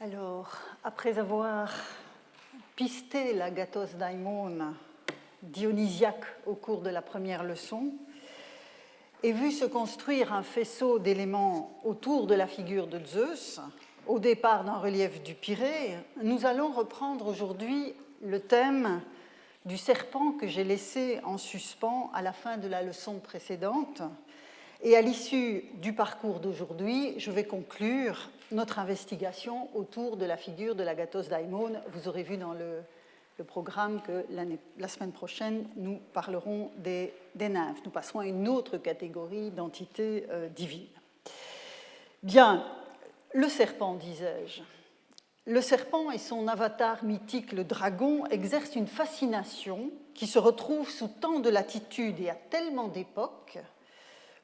Alors, après avoir pisté l'agathos daimon dionysiaque au cours de la première leçon et vu se construire un faisceau d'éléments autour de la figure de Zeus, au départ d'un relief du Pirée, nous allons reprendre aujourd'hui le thème du serpent que j'ai laissé en suspens à la fin de la leçon précédente. Et à l'issue du parcours d'aujourd'hui, je vais conclure notre investigation autour de la figure de l'agathos daimon. Vous aurez vu dans le programme que la semaine prochaine, nous parlerons des nymphes. Nous passerons à une autre catégorie d'entités divines. Bien, le serpent, disais-je. Le serpent et son avatar mythique, le dragon, exercent une fascination qui se retrouve sous tant de latitudes et à tellement d'époques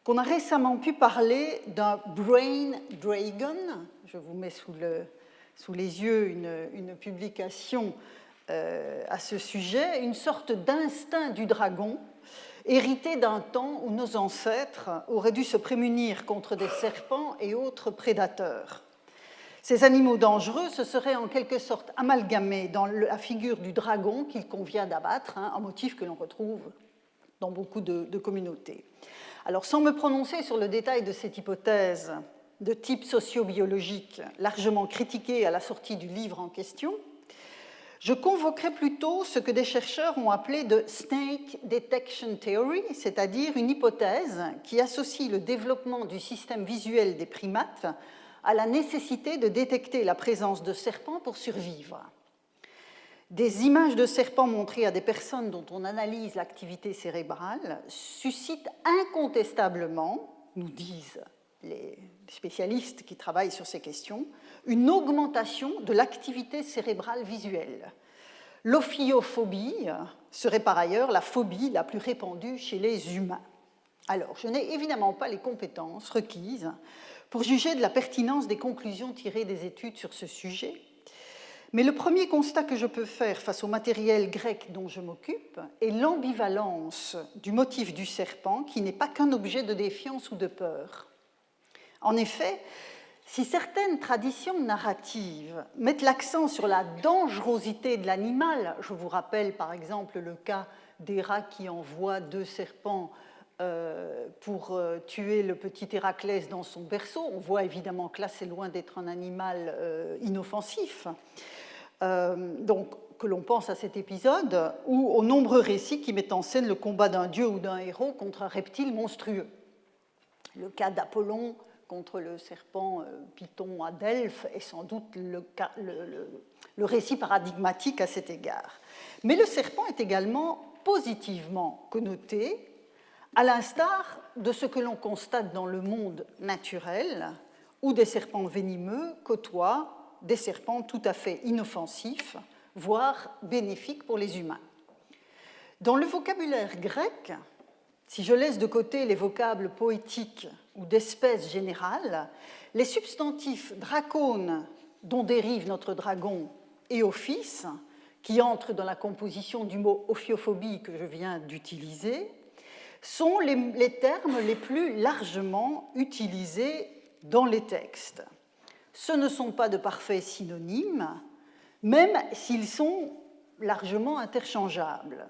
qu'on a récemment pu parler d'un brain dragon. Je vous mets sous les yeux une publication à ce sujet, une sorte d'instinct du dragon, hérité d'un temps où nos ancêtres auraient dû se prémunir contre des serpents et autres prédateurs. Ces animaux dangereux se seraient en quelque sorte amalgamés dans la figure du dragon qu'il convient d'abattre, un motif que l'on retrouve dans beaucoup de communautés. Alors, sans me prononcer sur le détail de cette hypothèse de type sociobiologique largement critiquée à la sortie du livre en question, je convoquerai plutôt ce que des chercheurs ont appelé de Snake Detection Theory, c'est-à-dire une hypothèse qui associe le développement du système visuel des primates à la nécessité de détecter la présence de serpents pour survivre. Des images de serpents montrées à des personnes dont on analyse l'activité cérébrale suscitent incontestablement, nous disent les spécialistes qui travaillent sur ces questions, une augmentation de l'activité cérébrale visuelle. L'ophiophobie serait par ailleurs la phobie la plus répandue chez les humains. Alors, je n'ai évidemment pas les compétences requises pour juger de la pertinence des conclusions tirées des études sur ce sujet, mais le premier constat que je peux faire face au matériel grec dont je m'occupe est l'ambivalence du motif du serpent qui n'est pas qu'un objet de défiance ou de peur. En effet, si certaines traditions narratives mettent l'accent sur la dangerosité de l'animal, je vous rappelle par exemple le cas d'Héra qui envoie 2 serpents pour tuer le petit Héraclès dans son berceau, on voit évidemment que là c'est loin d'être un animal inoffensif. Donc, que l'on pense à cet épisode ou aux nombreux récits qui mettent en scène le combat d'un dieu ou d'un héros contre un reptile monstrueux. Le cas d'Apollon contre le serpent Python à Delphes est sans doute le récit paradigmatique à cet égard. Mais le serpent est également positivement connoté, à l'instar de ce que l'on constate dans le monde naturel, où des serpents venimeux côtoient des serpents tout à fait inoffensifs, voire bénéfiques pour les humains. Dans le vocabulaire grec, si je laisse de côté les vocables poétiques ou d'espèce générale, les substantifs dracone, dont dérive notre dragon, et ophis, qui entrent dans la composition du mot ophiophobie que je viens d'utiliser, sont les termes les plus largement utilisés dans les textes. Ce ne sont pas de parfaits synonymes, même s'ils sont largement interchangeables.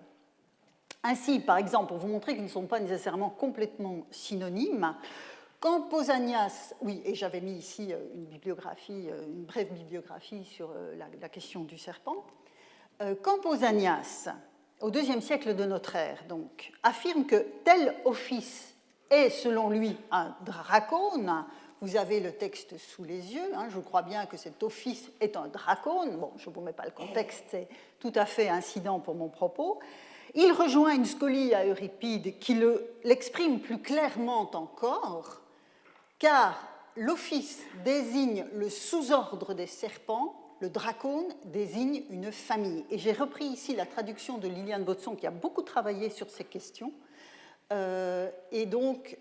Ainsi, par exemple, pour vous montrer qu'ils ne sont pas nécessairement complètement synonymes, quand Pausanias, oui, et j'avais mis ici une brève bibliographie sur la question du serpent, quand Pausanias, au IIe siècle de notre ère, donc, affirme que tel office est, selon lui, un dracone. Vous avez le texte sous les yeux, je crois bien que cet office est un dracone. Bon, je ne vous mets pas le contexte, c'est tout à fait incident pour mon propos. Il rejoint une scolie à Euripide qui l'exprime plus clairement encore, car l'office désigne le sous-ordre des serpents, le dracone désigne une famille. Et j'ai repris ici la traduction de Liliane Botson qui a beaucoup travaillé sur ces questions. Et donc,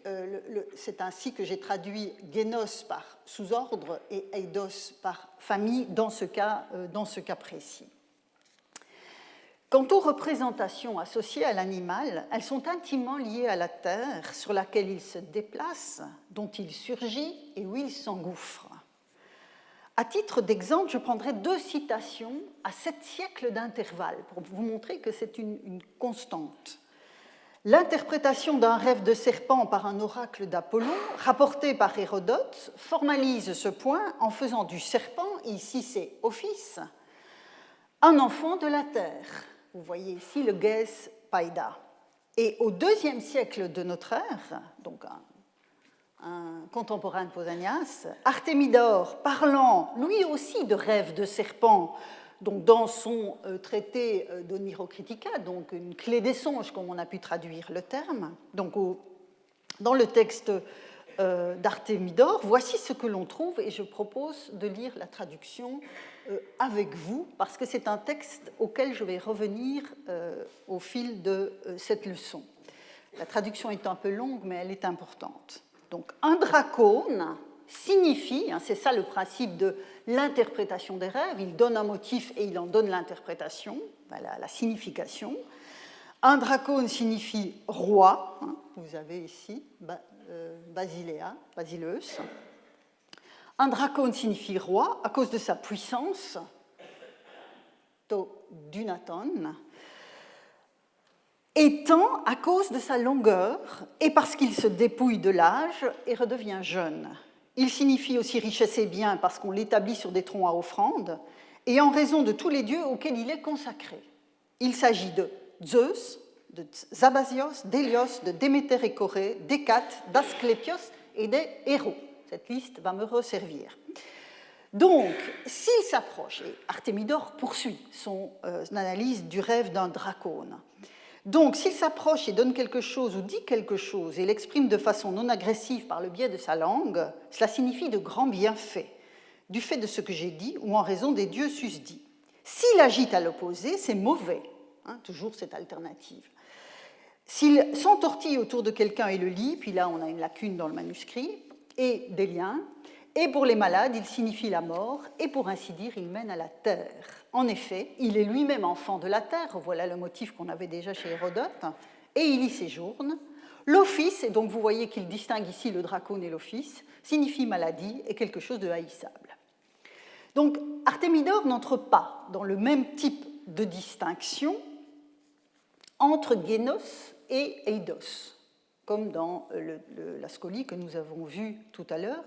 c'est ainsi que j'ai traduit génos par sous-ordre et eidos par famille dans ce cas précis. Quant aux représentations associées à l'animal, elles sont intimement liées à la terre sur laquelle il se déplace, dont il surgit et où il s'engouffre. À titre d'exemple, je prendrai 2 citations à 7 siècles d'intervalle pour vous montrer que c'est une constante. L'interprétation d'un rêve de serpent par un oracle d'Apollon, rapporté par Hérodote, formalise ce point en faisant du serpent, ici c'est Ophis, un enfant de la terre. Vous voyez ici le Ges Paida. Et au IIe siècle de notre ère, donc un contemporain de Pausanias, Artémidore, parlant lui aussi de rêve de serpent, donc dans son traité d'Onirocritica, donc une clé des songes, comme on a pu traduire le terme, donc dans le texte d'Artémidore, voici ce que l'on trouve, et je propose de lire la traduction avec vous, parce que c'est un texte auquel je vais revenir au fil de cette leçon. La traduction est un peu longue, mais elle est importante. Donc, un dracone signifie, c'est ça le principe de l'interprétation des rêves, il donne un motif et il en donne l'interprétation, voilà, la signification. Un dracone signifie roi, vous avez ici Basileus. Un dracone signifie roi à cause de sa puissance, to dunaton, étant à cause de sa longueur et parce qu'il se dépouille de l'âge et redevient jeune. Il signifie aussi richesse et bien parce qu'on l'établit sur des troncs à offrande et en raison de tous les dieux auxquels il est consacré. Il s'agit de Zeus, de Zabasios, d'Hélios, de Déméter et Corée, d'Hécate, d'Asclépios et des héros. Cette liste va me resservir. Donc, s'il s'approche, et Artémidore poursuit son analyse du rêve d'un dracone, donc s'il s'approche et donne quelque chose ou dit quelque chose et l'exprime de façon non agressive par le biais de sa langue, cela signifie de grands bienfaits, du fait de ce que j'ai dit ou en raison des dieux susdits. S'il agite à l'opposé, c'est mauvais, toujours cette alternative. S'il s'entortille autour de quelqu'un et le lie, puis là on a une lacune dans le manuscrit, et des liens, et pour les malades, il signifie la mort, et pour ainsi dire, il mène à la terre. En effet, il est lui-même enfant de la terre, voilà le motif qu'on avait déjà chez Hérodote, et il y séjourne. L'office, et donc vous voyez qu'il distingue ici le dracone et l'office, signifie maladie et quelque chose de haïssable. Donc Artémidore n'entre pas dans le même type de distinction entre Génos et Eidos, comme dans la scolie que nous avons vue tout à l'heure,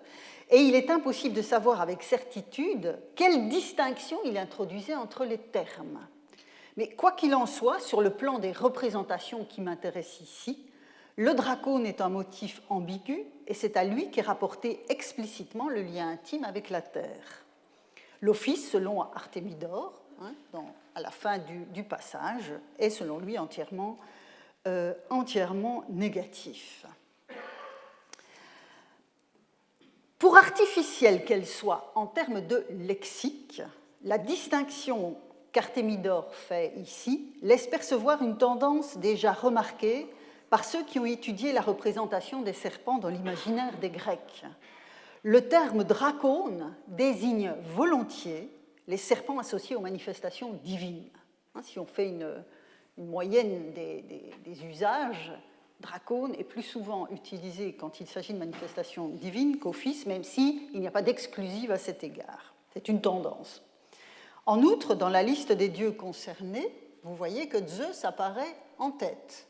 et il est impossible de savoir avec certitude quelle distinction il introduisait entre les termes. Mais quoi qu'il en soit, sur le plan des représentations qui m'intéressent ici, le dracone est un motif ambigu, et c'est à lui qu'est rapporté explicitement le lien intime avec la terre. L'office, selon Artémidore, à la fin du passage, est selon lui entièrement négatif. Pour artificielle qu'elle soit en termes de lexique, la distinction qu'Artémidore fait ici laisse percevoir une tendance déjà remarquée par ceux qui ont étudié la représentation des serpents dans l'imaginaire des Grecs. Le terme dracone désigne volontiers les serpents associés aux manifestations divines. Si on fait une moyenne des usages, dracone est plus souvent utilisé quand il s'agit de manifestations divines qu'office, même s'il n'y a pas d'exclusive à cet égard. C'est une tendance. En outre, dans la liste des dieux concernés, vous voyez que Zeus apparaît en tête.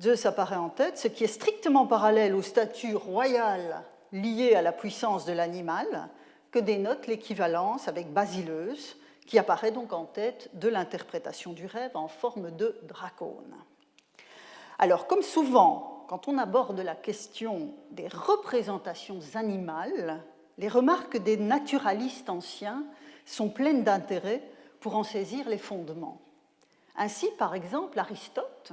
Zeus apparaît en tête, ce qui est strictement parallèle au statut royal lié à la puissance de l'animal, que dénote l'équivalence avec Basileus, qui apparaît donc en tête de l'interprétation du rêve en forme de dracone. Alors, comme souvent, quand on aborde la question des représentations animales, les remarques des naturalistes anciens sont pleines d'intérêt pour en saisir les fondements. Ainsi, par exemple, Aristote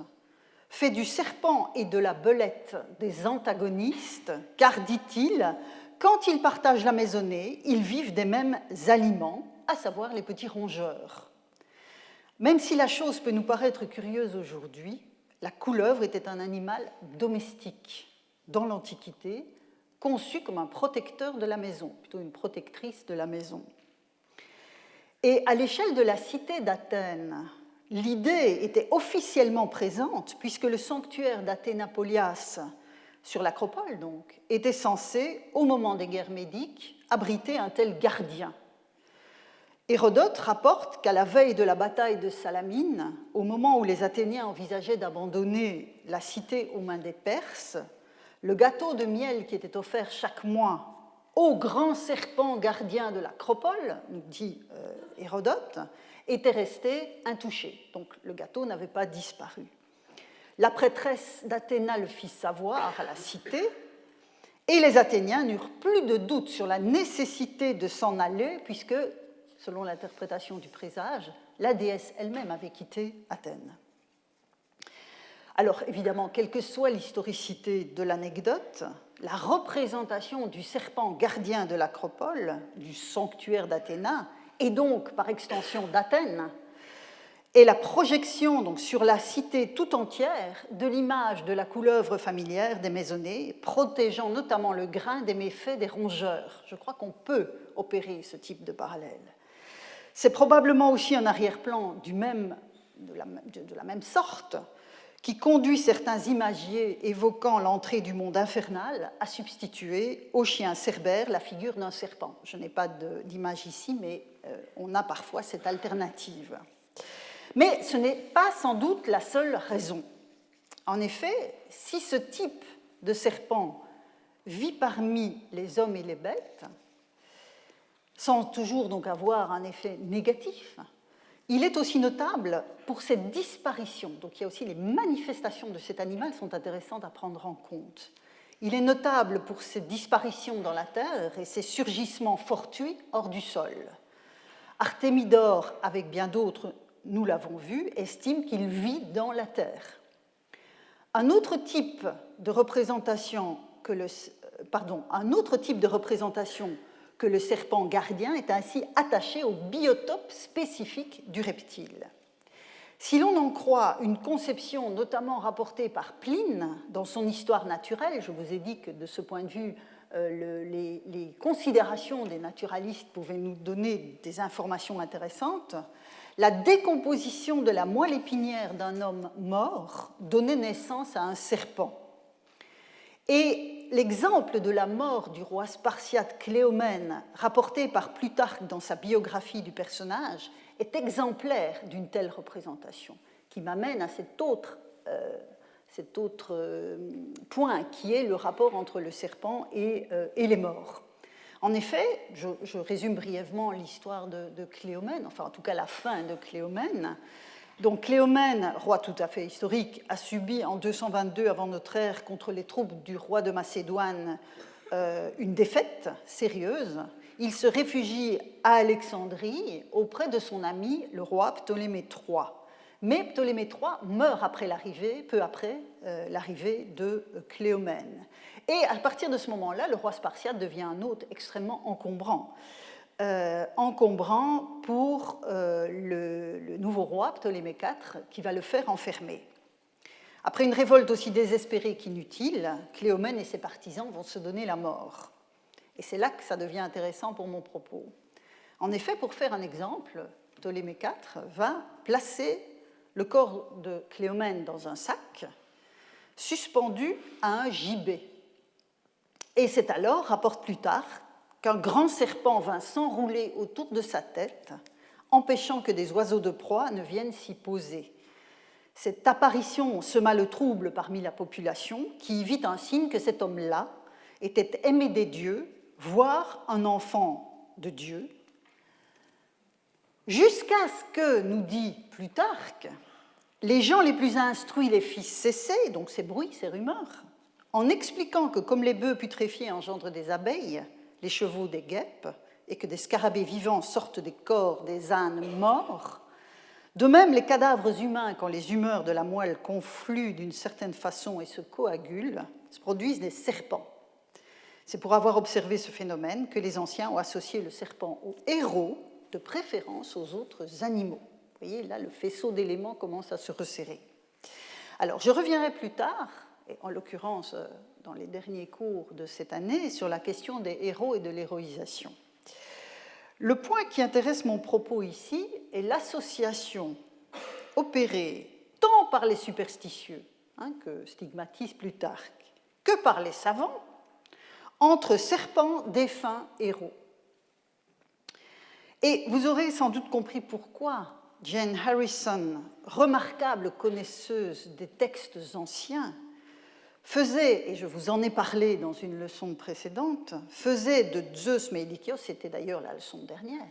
fait du serpent et de la belette des antagonistes, car, dit-il, quand ils partagent la maisonnée, ils vivent des mêmes aliments, à savoir les petits rongeurs. Même si la chose peut nous paraître curieuse aujourd'hui, la couleuvre était un animal domestique dans l'Antiquité, conçu comme un protecteur de la maison, plutôt une protectrice de la maison. Et à l'échelle de la cité d'Athènes, l'idée était officiellement présente, puisque le sanctuaire d'Athénapolias sur l'Acropole donc, était censé, au moment des guerres médiques, abriter un tel gardien. Hérodote rapporte qu'à la veille de la bataille de Salamine, au moment où les Athéniens envisageaient d'abandonner la cité aux mains des Perses, le gâteau de miel qui était offert chaque mois au grand serpent gardien de l'Acropole, nous dit Hérodote, était resté intouché. Donc le gâteau n'avait pas disparu. La prêtresse d'Athéna le fit savoir à la cité, et les Athéniens n'eurent plus de doute sur la nécessité de s'en aller, puisque, selon l'interprétation du présage, la déesse elle-même avait quitté Athènes. Alors, évidemment, quelle que soit l'historicité de l'anecdote, la représentation du serpent gardien de l'Acropole, du sanctuaire d'Athéna, et donc, par extension, d'Athènes, et la projection donc, sur la cité tout entière de l'image de la couleuvre familière des Maisonnés, protégeant notamment le grain des méfaits des rongeurs. Je crois qu'on peut opérer ce type de parallèle. C'est probablement aussi un arrière-plan de la même sorte qui conduit certains imagiers évoquant l'entrée du monde infernal à substituer au chien cerbère la figure d'un serpent. Je n'ai pas d'image ici, mais on a parfois cette alternative. Mais ce n'est pas sans doute la seule raison. En effet, si ce type de serpent vit parmi les hommes et les bêtes, sans toujours donc avoir un effet négatif, il est aussi notable pour cette disparition. Donc il y a aussi les manifestations de cet animal sont intéressantes à prendre en compte. Il est notable pour ses disparitions dans la terre et ses surgissements fortuits hors du sol. Artémidore, avec bien d'autres, nous l'avons vu, estime qu'il vit dans la terre. Un autre type de représentation que le serpent gardien est ainsi attaché au biotope spécifique du reptile. Si l'on en croit une conception notamment rapportée par Pline dans son Histoire naturelle, je vous ai dit que de ce point de vue, les considérations des naturalistes pouvaient nous donner des informations intéressantes, la décomposition de la moelle épinière d'un homme mort donnait naissance à un serpent. Et l'exemple de la mort du roi spartiate Cléomène, rapporté par Plutarque dans sa biographie du personnage, est exemplaire d'une telle représentation, qui m'amène à cet autre point qui est le rapport entre le serpent et les morts. En effet, je résume brièvement l'histoire de Cléomène, enfin en tout cas la fin de Cléomène. Donc Cléomène, roi tout à fait historique, a subi en 222 avant notre ère contre les troupes du roi de Macédoine une défaite sérieuse. Il se réfugie à Alexandrie auprès de son ami le roi Ptolémée III. Mais Ptolémée III meurt peu après l'arrivée de Cléomène. Et à partir de ce moment-là, le roi spartiate devient un hôte extrêmement encombrant. Pour le nouveau roi, Ptolémée IV, qui va le faire enfermer. Après une révolte aussi désespérée qu'inutile, Cléomène et ses partisans vont se donner la mort. Et c'est là que ça devient intéressant pour mon propos. En effet, pour faire un exemple, Ptolémée IV va placer le corps de Cléomène dans un sac, suspendu à un gibet. Et c'est alors, rapporte Plutarque, qu'un grand serpent vint s'enrouler autour de sa tête, empêchant que des oiseaux de proie ne viennent s'y poser. Cette apparition sema le trouble parmi la population, qui y vit un signe que cet homme-là était aimé des dieux, voire un enfant de Dieu, jusqu'à ce que, nous dit Plutarque, les gens les plus instruits les fissent cesser, donc ces bruits, ces rumeurs, en expliquant que comme les bœufs putréfiés engendrent des abeilles, les chevaux des guêpes, et que des scarabées vivants sortent des corps des ânes morts, de même les cadavres humains, quand les humeurs de la moelle confluent d'une certaine façon et se coagulent, se produisent des serpents. C'est pour avoir observé ce phénomène que les anciens ont associé le serpent au héros, de préférence aux autres animaux. Vous voyez, là, le faisceau d'éléments commence à se resserrer. Alors, je reviendrai plus tard, et en l'occurrence dans les derniers cours de cette année, sur la question des héros et de l'héroïsation. Le point qui intéresse mon propos ici est l'association opérée tant par les superstitieux, que stigmatise Plutarque, que par les savants entre serpents, défunts, héros. Et vous aurez sans doute compris pourquoi Jane Harrison, remarquable connaisseuse des textes anciens, faisait, et je vous en ai parlé dans une leçon précédente, faisait de Zeus Meilikios, c'était d'ailleurs la leçon dernière,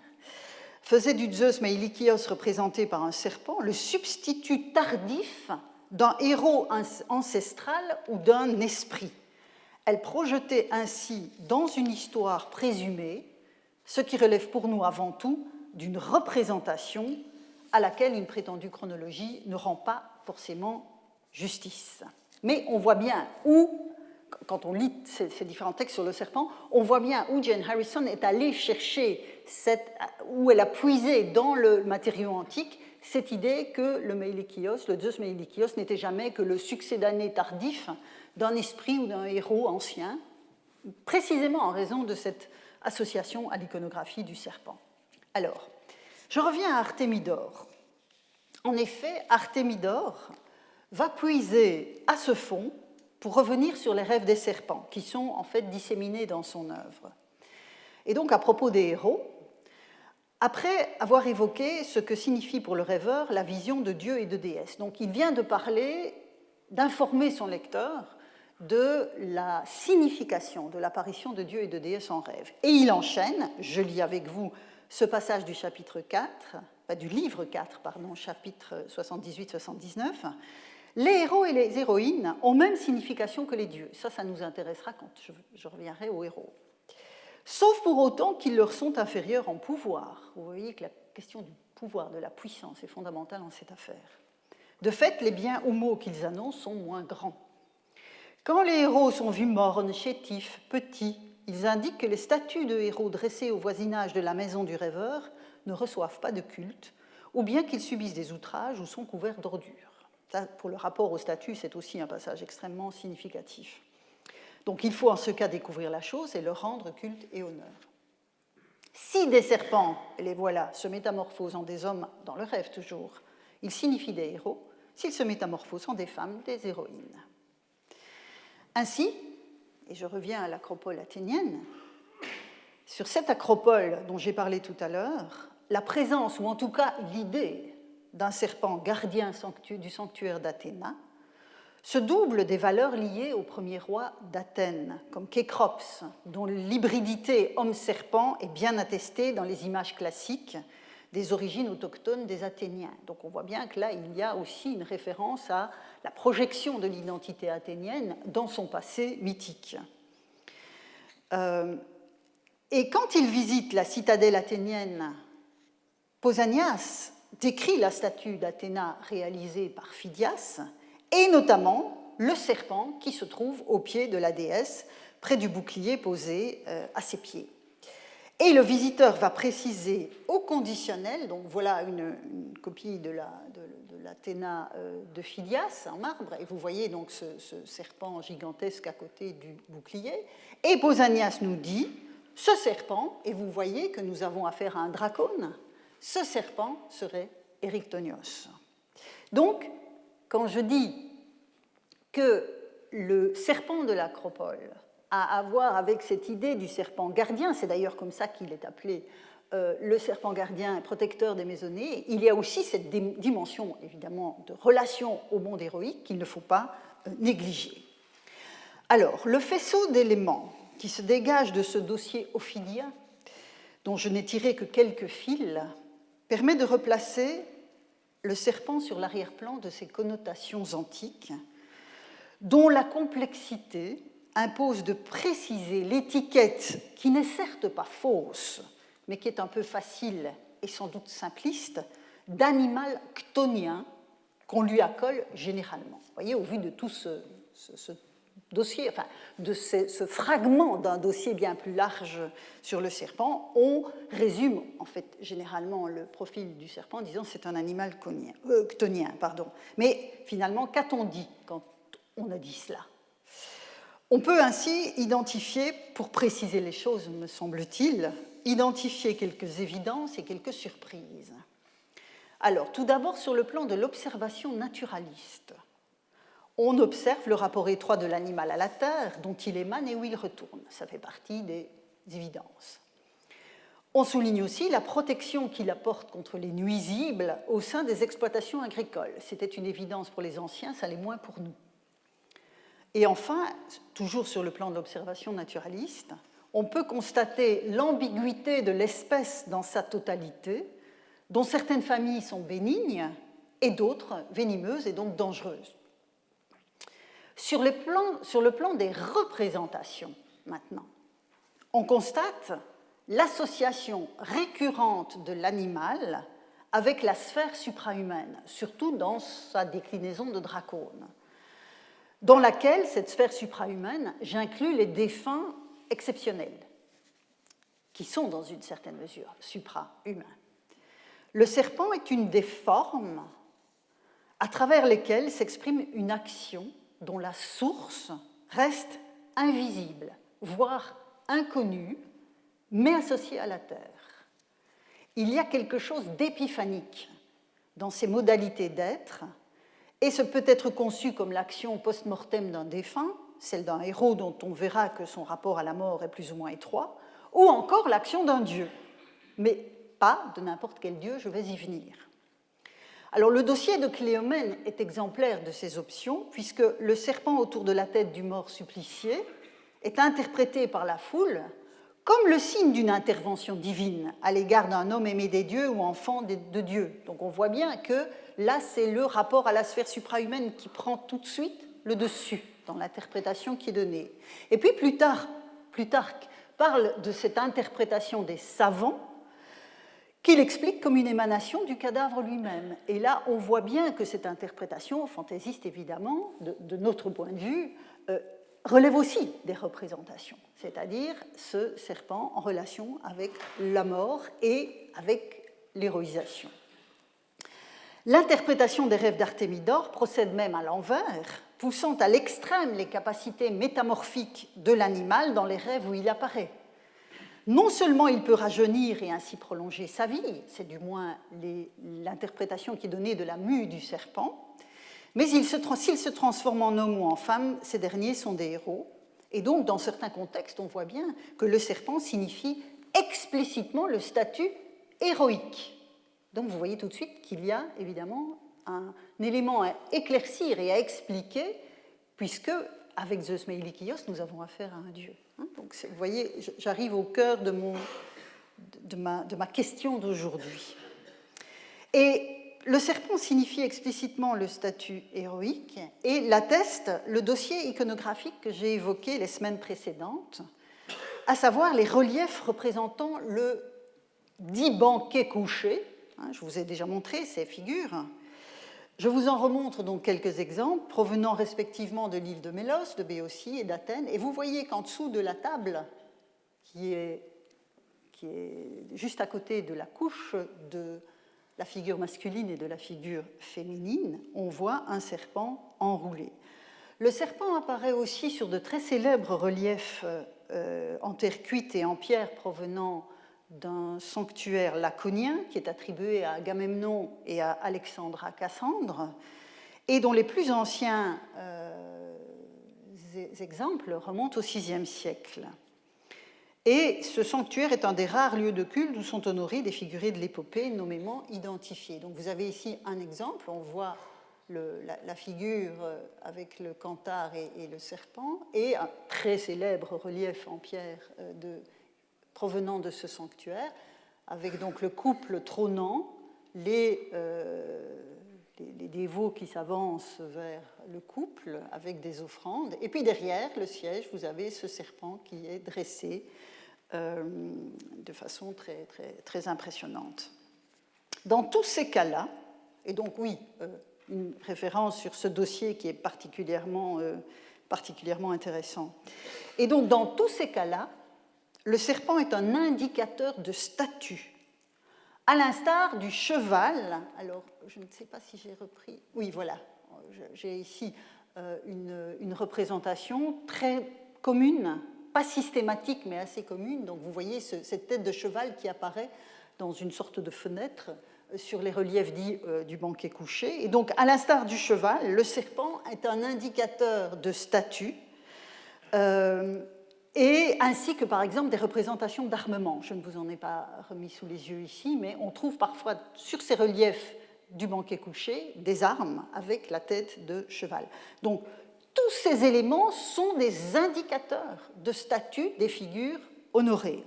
faisait du Zeus Meilikios représenté par un serpent le substitut tardif d'un héros ancestral ou d'un esprit. Elle projetait ainsi dans une histoire présumée ce qui relève pour nous avant tout d'une représentation à laquelle une prétendue chronologie ne rend pas forcément justice. Mais on voit bien où, quand on lit ces différents textes sur le serpent, on voit bien où Jane Harrison est allée chercher, où elle a puisé dans le matériau antique cette idée que le Meilikios, le Zeus Meilikios, n'était jamais que le succédané tardif d'un esprit ou d'un héros ancien, précisément en raison de cette association à l'iconographie du serpent. Alors, je reviens à Artémidore. En effet, Artémidore va puiser à ce fond pour revenir sur les rêves des serpents, qui sont en fait disséminés dans son œuvre. Et donc, à propos des héros, après avoir évoqué ce que signifie pour le rêveur la vision de Dieu et de déesse. Donc, il vient de parler, d'informer son lecteur de la signification de l'apparition de Dieu et de déesse en rêve. Et il enchaîne, je lis avec vous ce passage du chapitre 4, du livre 4, pardon, chapitre 78-79. Les héros et les héroïnes ont même signification que les dieux. Ça nous intéressera quand je reviendrai aux héros. Sauf pour autant qu'ils leur sont inférieurs en pouvoir. Vous voyez que la question du pouvoir, de la puissance est fondamentale en cette affaire. De fait, les biens ou maux qu'ils annoncent sont moins grands. Quand les héros sont vus mornes, chétifs, petits, ils indiquent que les statues de héros dressées au voisinage de la maison du rêveur ne reçoivent pas de culte, ou bien qu'ils subissent des outrages ou sont couverts d'ordures. Ça, pour le rapport aux statues, c'est aussi un passage extrêmement significatif. Donc il faut en ce cas découvrir la chose et leur rendre culte et honneur. Si des serpents, et les voilà, se métamorphosent en des hommes dans le rêve toujours, ils signifient des héros. S'ils se métamorphosent en des femmes, des héroïnes. Ainsi, et je reviens à l'acropole athénienne, sur cette acropole dont j'ai parlé tout à l'heure, la présence, ou en tout cas l'idée d'un serpent gardien du sanctuaire d'Athéna, se double des valeurs liées au premier roi d'Athènes, comme Kécrops, dont l'hybridité homme-serpent est bien attestée dans les images classiques des origines autochtones des Athéniens. Donc on voit bien que là, il y a aussi une référence à la projection de l'identité athénienne dans son passé mythique. Et quand il visite la citadelle athénienne, Pausanias décrit la statue d'Athéna réalisée par Phidias, et notamment le serpent qui se trouve au pied de la déesse, près du bouclier posé à ses pieds. Et le visiteur va préciser au conditionnel, donc voilà une copie de l'Athéna de Phidias en marbre, et vous voyez donc ce serpent gigantesque à côté du bouclier, et Pausanias nous dit, ce serpent, et vous voyez que nous avons affaire à un dracone, ce serpent serait Érictonios. Donc, quand je dis que le serpent de l'acropole a à voir avec cette idée du serpent gardien, c'est d'ailleurs comme ça qu'il est appelé le serpent gardien protecteur des maisonnées, il y a aussi cette dimension, évidemment, de relation au monde héroïque qu'il ne faut pas négliger. Alors, le faisceau d'éléments qui se dégage de ce dossier ophidien, dont je n'ai tiré que quelques fils, permet de replacer le serpent sur l'arrière-plan de ses connotations antiques, dont la complexité impose de préciser l'étiquette qui n'est certes pas fausse, mais qui est un peu facile et sans doute simpliste, d'animal chtonien qu'on lui accole généralement. Vous voyez, au vu de tout ce dossier, enfin, de ce fragment d'un dossier bien plus large sur le serpent, on résume en fait généralement le profil du serpent en disant c'est un animal chtonien. Mais finalement, qu'a-t-on dit quand on a dit cela ? On peut ainsi identifier, pour préciser les choses, me semble-t-il, identifier quelques évidences et quelques surprises. Alors, tout d'abord, sur le plan de l'observation naturaliste, on observe le rapport étroit de l'animal à la terre, dont il émane et où il retourne. Ça fait partie des évidences. On souligne aussi la protection qu'il apporte contre les nuisibles au sein des exploitations agricoles. C'était une évidence pour les anciens, ça l'est moins pour nous. Et enfin, toujours sur le plan de l'observation naturaliste, on peut constater l'ambiguïté de l'espèce dans sa totalité, dont certaines familles sont bénignes et d'autres venimeuses et donc dangereuses. Sur le plan des représentations, maintenant, on constate l'association récurrente de l'animal avec la sphère suprahumaine, surtout dans sa déclinaison de Dracone, dans laquelle, cette sphère suprahumaine, j'inclus les défunts exceptionnels, qui sont dans une certaine mesure suprahumains. Le serpent est une des formes à travers lesquelles s'exprime une action dont la source reste invisible, voire inconnue, mais associée à la terre. Il y a quelque chose d'épiphanique dans ces modalités d'être, et ce peut être conçu comme l'action post-mortem d'un défunt, celle d'un héros dont on verra que son rapport à la mort est plus ou moins étroit, ou encore l'action d'un dieu, mais pas de n'importe quel dieu, je vais y venir. Alors le dossier de Cléomène est exemplaire de ces options, puisque le serpent autour de la tête du mort supplicié est interprété par la foule comme le signe d'une intervention divine à l'égard d'un homme aimé des dieux ou enfant de Dieu. Donc on voit bien que là, c'est le rapport à la sphère suprahumaine qui prend tout de suite le dessus dans l'interprétation qui est donnée. Et puis Plutarque parle de cette interprétation des savants qu'il explique comme une émanation du cadavre lui-même. Et là, on voit bien que cette interprétation, fantaisiste évidemment, de notre point de vue, relève aussi des représentations, c'est-à-dire ce serpent en relation avec la mort et avec l'héroïsation. L'interprétation des rêves d'Artémidore procède même à l'envers, poussant à l'extrême les capacités métamorphiques de l'animal dans les rêves où il apparaît. Non seulement il peut rajeunir et ainsi prolonger sa vie, c'est du moins l'interprétation qui est donnée de la mue du serpent, mais s'il se transforme en homme ou en femme, ces derniers sont des héros. Et donc, dans certains contextes, on voit bien que le serpent signifie explicitement le statut héroïque. Donc, vous voyez tout de suite qu'il y a évidemment un élément à éclaircir et à expliquer, puisque, avec Zeus Meilikios, nous avons affaire à un dieu. Donc, vous voyez, j'arrive au cœur de ma question d'aujourd'hui. Et le serpent signifie explicitement le statut héroïque et l'atteste le dossier iconographique que j'ai évoqué les semaines précédentes, à savoir les reliefs représentant le dit banquet couché. Je vous ai déjà montré ces figures. Je vous en remontre donc quelques exemples provenant respectivement de l'île de Mélos, de Béotie et d'Athènes. Et vous voyez qu'en dessous de la table, qui est juste à côté de la couche de la figure masculine et de la figure féminine, on voit un serpent enroulé. Le serpent apparaît aussi sur de très célèbres reliefs en terre cuite et en pierre provenant d'un sanctuaire laconien qui est attribué à Agamemnon et à Alexandre à Cassandre, et dont les plus anciens exemples remontent au VIe siècle. Et ce sanctuaire est un des rares lieux de culte où sont honorés des figurés de l'épopée nommément identifiés. Donc vous avez ici un exemple, on voit la figure avec le canthare et le serpent, et un très célèbre relief en pierre provenant de ce sanctuaire, avec donc le couple trônant, les dévots qui s'avancent vers le couple avec des offrandes, et puis derrière le siège, vous avez ce serpent qui est dressé de façon très, très, très impressionnante. Dans tous ces cas-là, et donc oui, une référence sur ce dossier qui est particulièrement intéressant, et donc dans tous ces cas-là, le serpent est un indicateur de statut, à l'instar du cheval. Alors, je ne sais pas si j'ai repris. Oui, voilà, j'ai ici une représentation très commune, pas systématique, mais assez commune. Donc, vous voyez cette tête de cheval qui apparaît dans une sorte de fenêtre sur les reliefs dits du banquet couché. Et donc, à l'instar du cheval, le serpent est un indicateur de statut, et ainsi que, par exemple, des représentations d'armement. Je ne vous en ai pas remis sous les yeux ici, mais on trouve parfois sur ces reliefs du banquet couché des armes avec la tête de cheval. Donc, tous ces éléments sont des indicateurs de statut des figures honorées.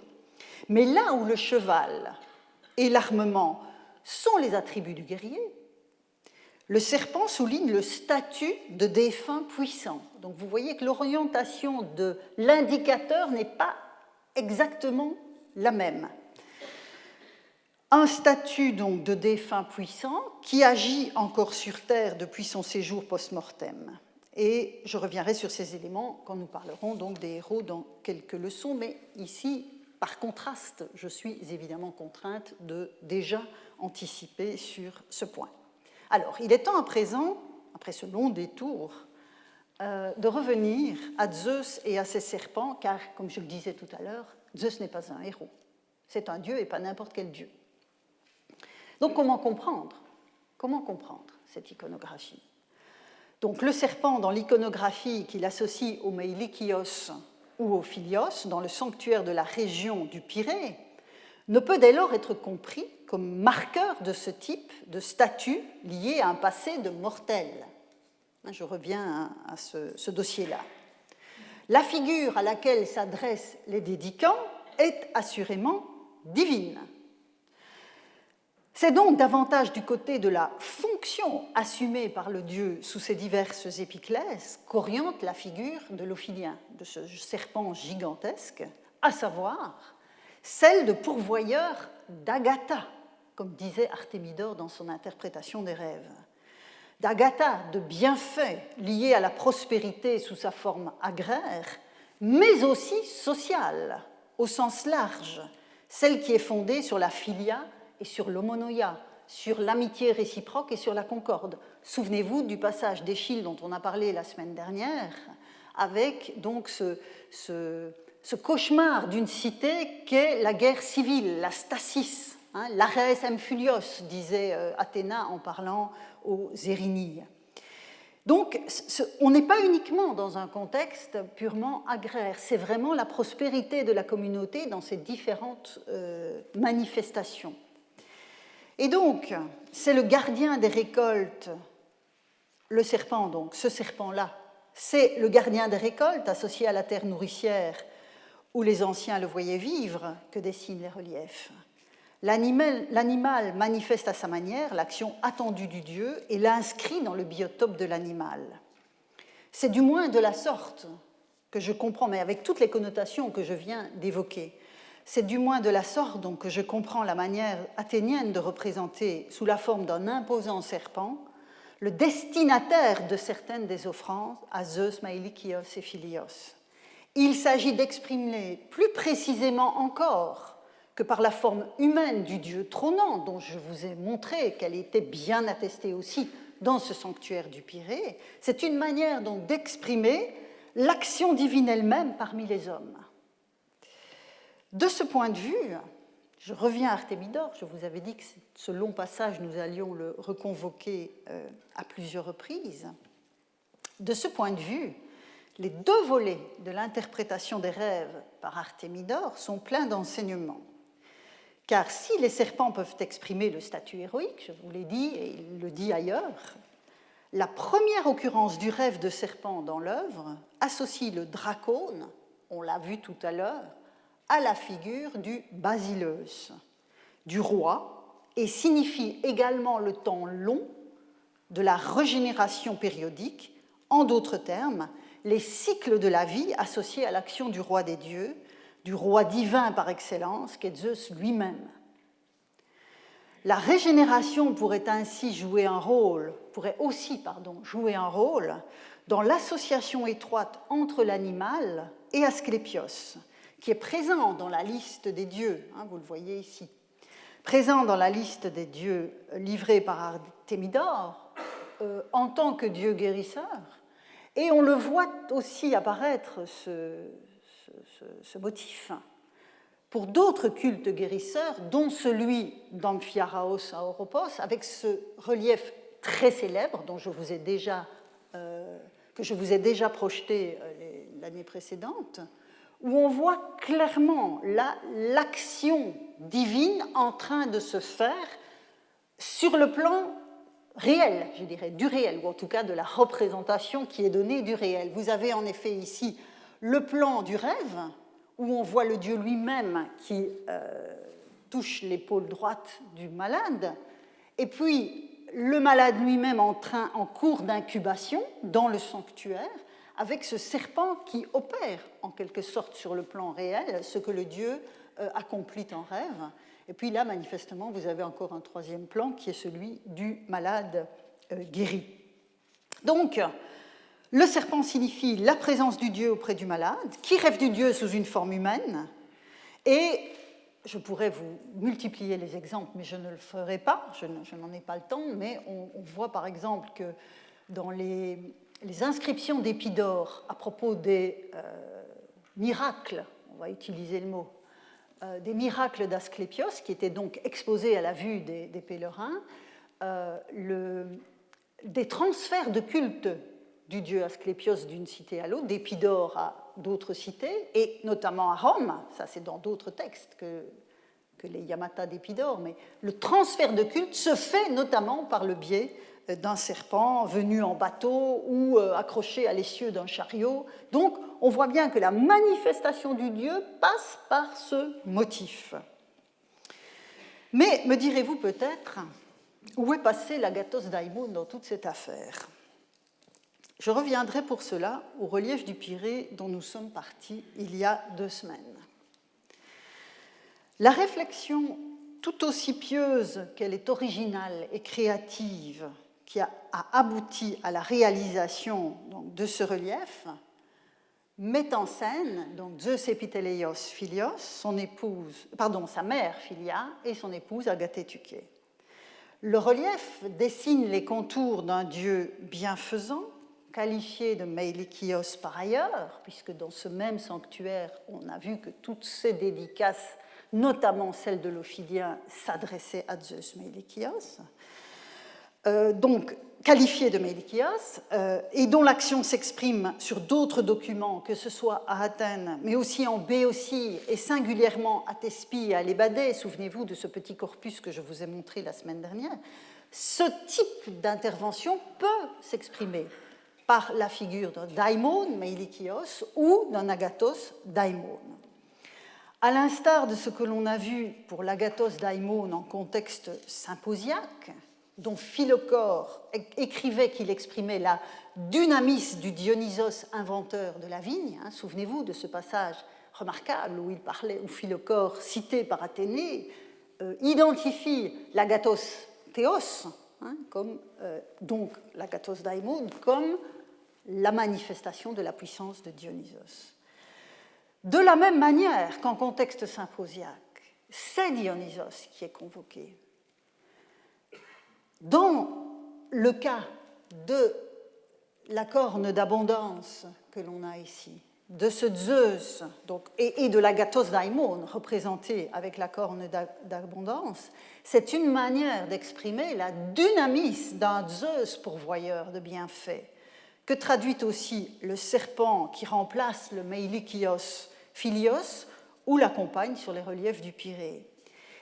Mais là où le cheval et l'armement sont les attributs du guerrier, le serpent souligne le statut de défunt puissant. Donc vous voyez que l'orientation de l'indicateur n'est pas exactement la même. Un statut donc de défunt puissant qui agit encore sur Terre depuis son séjour post-mortem. Et je reviendrai sur ces éléments quand nous parlerons donc des héros dans quelques leçons, mais ici, par contraste, je suis évidemment contrainte de déjà anticiper sur ce point. Alors, il est temps à présent, après ce long détour, de revenir à Zeus et à ses serpents, car, comme je le disais tout à l'heure, Zeus n'est pas un héros. C'est un dieu et pas n'importe quel dieu. Donc, comment comprendre cette iconographie? Donc, le serpent, dans l'iconographie qu'il associe au Meilikios ou au Philios, dans le sanctuaire de la région du Pirée, ne peut dès lors être compris comme marqueur de ce type de statut lié à un passé de mortel. Je reviens à ce dossier-là. La figure à laquelle s'adressent les dédicants est assurément divine. C'est donc davantage du côté de la fonction assumée par le dieu sous ses diverses épiclèses qu'oriente la figure de l'Ophilien, de ce serpent gigantesque, à savoir celle de pourvoyeur d'Agatha, comme disait Artémidore dans son interprétation des rêves. D'Agatha, de bienfaits liés à la prospérité sous sa forme agraire, mais aussi sociale, au sens large, celle qui est fondée sur la philia et sur l'homonoia, sur l'amitié réciproque et sur la concorde. Souvenez-vous du passage d'Échille dont on a parlé la semaine dernière, avec donc ce cauchemar d'une cité qu'est la guerre civile, la stasis, l'arès emphulios, disait Athéna en parlant aux Érinilles. Donc, on n'est pas uniquement dans un contexte purement agraire, c'est vraiment la prospérité de la communauté dans ses différentes manifestations. Et donc, c'est le gardien des récoltes, le serpent donc, ce serpent-là, c'est le gardien des récoltes associé à la terre nourricière où les anciens le voyaient vivre que dessinent les reliefs. L'animal manifeste à sa manière l'action attendue du dieu et l'inscrit dans le biotope de l'animal. C'est du moins de la sorte que je comprends, mais avec toutes les connotations que je viens d'évoquer, c'est du moins de la sorte donc, que je comprends la manière athénienne de représenter, sous la forme d'un imposant serpent, le destinataire de certaines des offrandes à Zeus, Meilikios et Philios. Il s'agit d'exprimer plus précisément encore que par la forme humaine du dieu trônant, dont je vous ai montré qu'elle était bien attestée aussi dans ce sanctuaire du Pirée, c'est une manière donc d'exprimer l'action divine elle-même parmi les hommes. De ce point de vue, je reviens à Artémidore, je vous avais dit que ce long passage, nous allions le reconvoquer à plusieurs reprises. De ce point de vue, les deux volets de l'interprétation des rêves par Artémidore sont pleins d'enseignements. Car si les serpents peuvent exprimer le statut héroïque, je vous l'ai dit et il le dit ailleurs, la première occurrence du rêve de serpent dans l'œuvre associe le dracone, on l'a vu tout à l'heure, à la figure du basileus, du roi, et signifie également le temps long de la régénération périodique, en d'autres termes, les cycles de la vie associés à l'action du roi des dieux, du roi divin par excellence, qu'est Zeus lui-même. La régénération pourrait ainsi jouer un rôle, jouer un rôle dans l'association étroite entre l'animal et Asclépios, qui est présent dans la liste des dieux, vous le voyez ici, présent dans la liste des dieux livrés par Artémidore en tant que dieu guérisseur, et on le voit aussi apparaître ce motif pour d'autres cultes guérisseurs, dont celui d'Amphiaraos à Oropos, avec ce relief très célèbre dont que je vous ai déjà projeté l'année précédente, où on voit clairement l'action divine en train de se faire sur le plan réel, je dirais, du réel, ou en tout cas de la représentation qui est donnée du réel. Vous avez en effet ici le plan du rêve, où on voit le Dieu lui-même qui touche l'épaule droite du malade, et puis le malade lui-même en cours d'incubation dans le sanctuaire, avec ce serpent qui opère en quelque sorte sur le plan réel ce que le Dieu accomplit en rêve. Et puis là, manifestement, vous avez encore un troisième plan qui est celui du malade guéri. Donc, le serpent signifie la présence du Dieu auprès du malade, qui rêve du Dieu sous une forme humaine. Et je pourrais vous multiplier les exemples, mais je ne le ferai pas, je n'en ai pas le temps, mais on voit par exemple que dans les inscriptions d'Épidore à propos des miracles, on va utiliser le mot, des miracles d'Asclépios, qui étaient donc exposés à la vue des pèlerins, des transferts de culte du dieu Asclépios d'une cité à l'autre, d'Épidore à d'autres cités, et notamment à Rome, ça c'est dans d'autres textes que les Yamata d'Épidore, mais le transfert de culte se fait notamment par le biais d'un serpent venu en bateau ou accroché à l'essieu d'un chariot. Donc on voit bien que la manifestation du Dieu passe par ce motif. Mais me direz-vous peut-être, où est passé l'agathos daimon dans toute cette affaire ? Je reviendrai pour cela au relief du Pirée dont nous sommes partis il y a 2 semaines. La réflexion tout aussi pieuse qu'elle est originale et créative qui a abouti à la réalisation donc, de ce relief met en scène donc, Zeus Epiteleios Philios, sa mère Philia et son épouse Agathétuké. Le relief dessine les contours d'un dieu bienfaisant, qualifié de Meilikios par ailleurs, puisque dans ce même sanctuaire, on a vu que toutes ces dédicaces, notamment celle de l'Ophidien, s'adressaient à Zeus Meilikios. Donc qualifié de Meilikios, et dont l'action s'exprime sur d'autres documents, que ce soit à Athènes, mais aussi en Béotie, et singulièrement à Thespie et à Lébadée. Souvenez-vous de ce petit corpus que je vous ai montré la semaine dernière. Ce type d'intervention peut s'exprimer par la figure d'un daimon, Meilikios, ou d'un agathos daimon. À l'instar de ce que l'on a vu pour l'agathos daimon en contexte symposiaque, dont Philocore écrivait qu'il exprimait la dynamis du Dionysos inventeur de la vigne. Souvenez-vous de ce passage remarquable où Philocore, cité par Athénée, identifie l'agathos théos, comme, donc l'agathos daimon, comme la manifestation de la puissance de Dionysos. De la même manière qu'en contexte symposiaque, c'est Dionysos qui est convoqué. Dans le cas de la corne d'abondance que l'on a ici, de ce Zeus donc, et de l'agathos daimon représenté avec la corne d'abondance, c'est une manière d'exprimer la dynamis d'un Zeus pourvoyeur de bienfaits, que traduit aussi le serpent qui remplace le Meilikios Philios ou l'accompagne sur les reliefs du Pirée.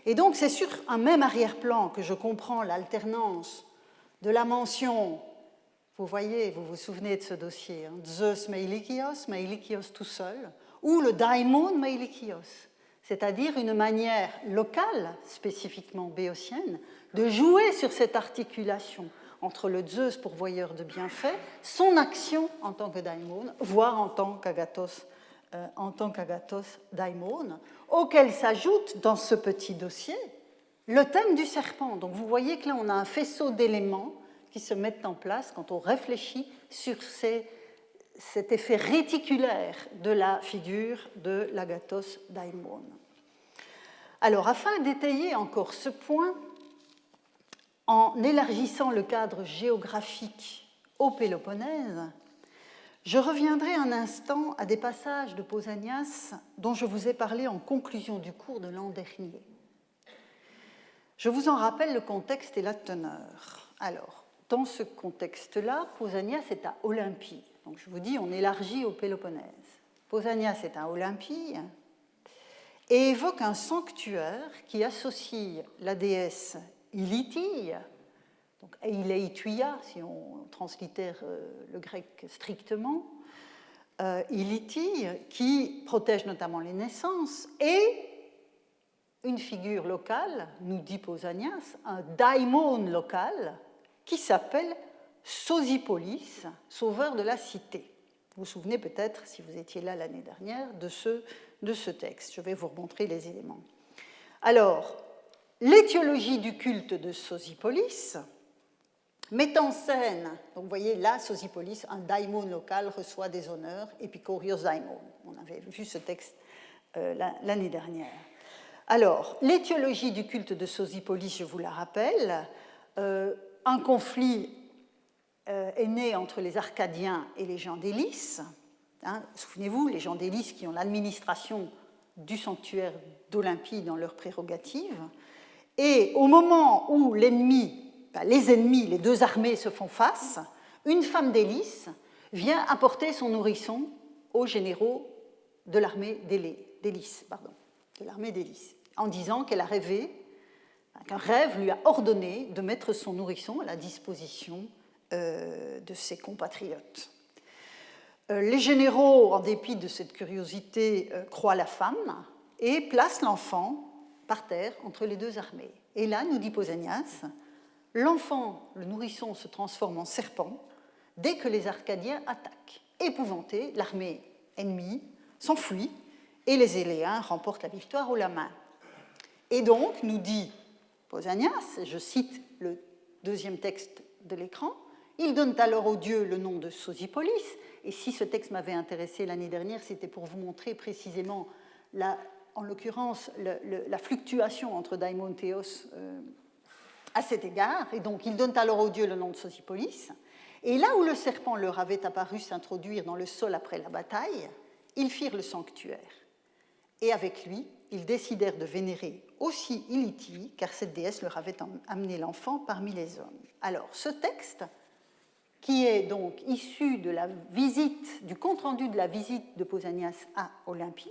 Et donc c'est sur un même arrière-plan que je comprends l'alternance de la mention, vous voyez, vous vous souvenez de ce dossier, Zeus Meilikios tout seul, ou le daimon Meilikios, c'est-à-dire une manière locale, spécifiquement béotienne, de jouer sur cette articulation entre le Zeus pourvoyeur de bienfaits, son action en tant que daimon, voire en tant qu'agathos daimon, auquel s'ajoute dans ce petit dossier le thème du serpent. Donc vous voyez que là on a un faisceau d'éléments qui se mettent en place quand on réfléchit sur cet effet réticulaire de la figure de l'agathos daimon. Alors afin d'étayer encore ce point, en élargissant le cadre géographique au Péloponnèse, Je reviendrai un instant à des passages de Pausanias dont je vous ai parlé en conclusion du cours de l'an dernier. Je vous en rappelle le contexte et la teneur. Alors, dans ce contexte-là, Pausanias est à Olympie. Donc je vous dis, on élargit au Péloponnèse. Pausanias est à Olympie et évoque un sanctuaire qui associe la déesse Ilithyie, donc Eileituia, si on translittère le grec strictement, Ilithyie, qui protège notamment les naissances, et une figure locale, nous dit Pausanias, un daimon local qui s'appelle Sosipolis, sauveur de la cité. Vous vous souvenez peut-être, si vous étiez là l'année dernière, de ce texte. Je vais vous remontrer les éléments. Alors, l'étiologie du culte de Sosipolis met en scène, donc vous voyez là, Sosipolis, un daimon local reçoit des honneurs, Epikorios daimon. On avait vu ce texte l'année dernière. Alors, l'étiologie du culte de Sosipolis, je vous la rappelle, un conflit est né entre les Arcadiens et les gens d'Élis. Souvenez-vous, les gens d'Élis qui ont l'administration du sanctuaire d'Olympie dans leurs prérogatives. Et au moment où les ennemis, les deux armées se font face, une femme d'Élis vient apporter son nourrisson aux généraux de l'armée d'Élis, en disant qu'elle a rêvé, qu'un rêve lui a ordonné de mettre son nourrisson à la disposition de ses compatriotes. Les généraux, en dépit de cette curiosité, croient la femme et placent l'enfant par terre entre les deux armées. Et là, nous dit Pausanias, l'enfant, le nourrisson, se transforme en serpent dès que les Arcadiens attaquent. Épouvantés, l'armée ennemie s'enfuit et les Éléens remportent la victoire haut la main. Et donc, nous dit Pausanias, je cite le deuxième texte de l'écran, ils donnent alors au dieu le nom de Sosipolis, et si ce texte m'avait intéressé l'année dernière, c'était pour vous montrer précisément, en l'occurrence, la fluctuation entre daimon et théos à cet égard, et donc ils donnent alors au dieu le nom de Sosipolis, et là où le serpent leur avait apparu s'introduire dans le sol après la bataille, ils firent le sanctuaire, et avec lui, ils décidèrent de vénérer aussi Ilithyie, car cette déesse leur avait amené l'enfant parmi les hommes. Alors, ce texte, qui est donc issu de la visite, du compte-rendu de la visite de Pausanias à Olympie,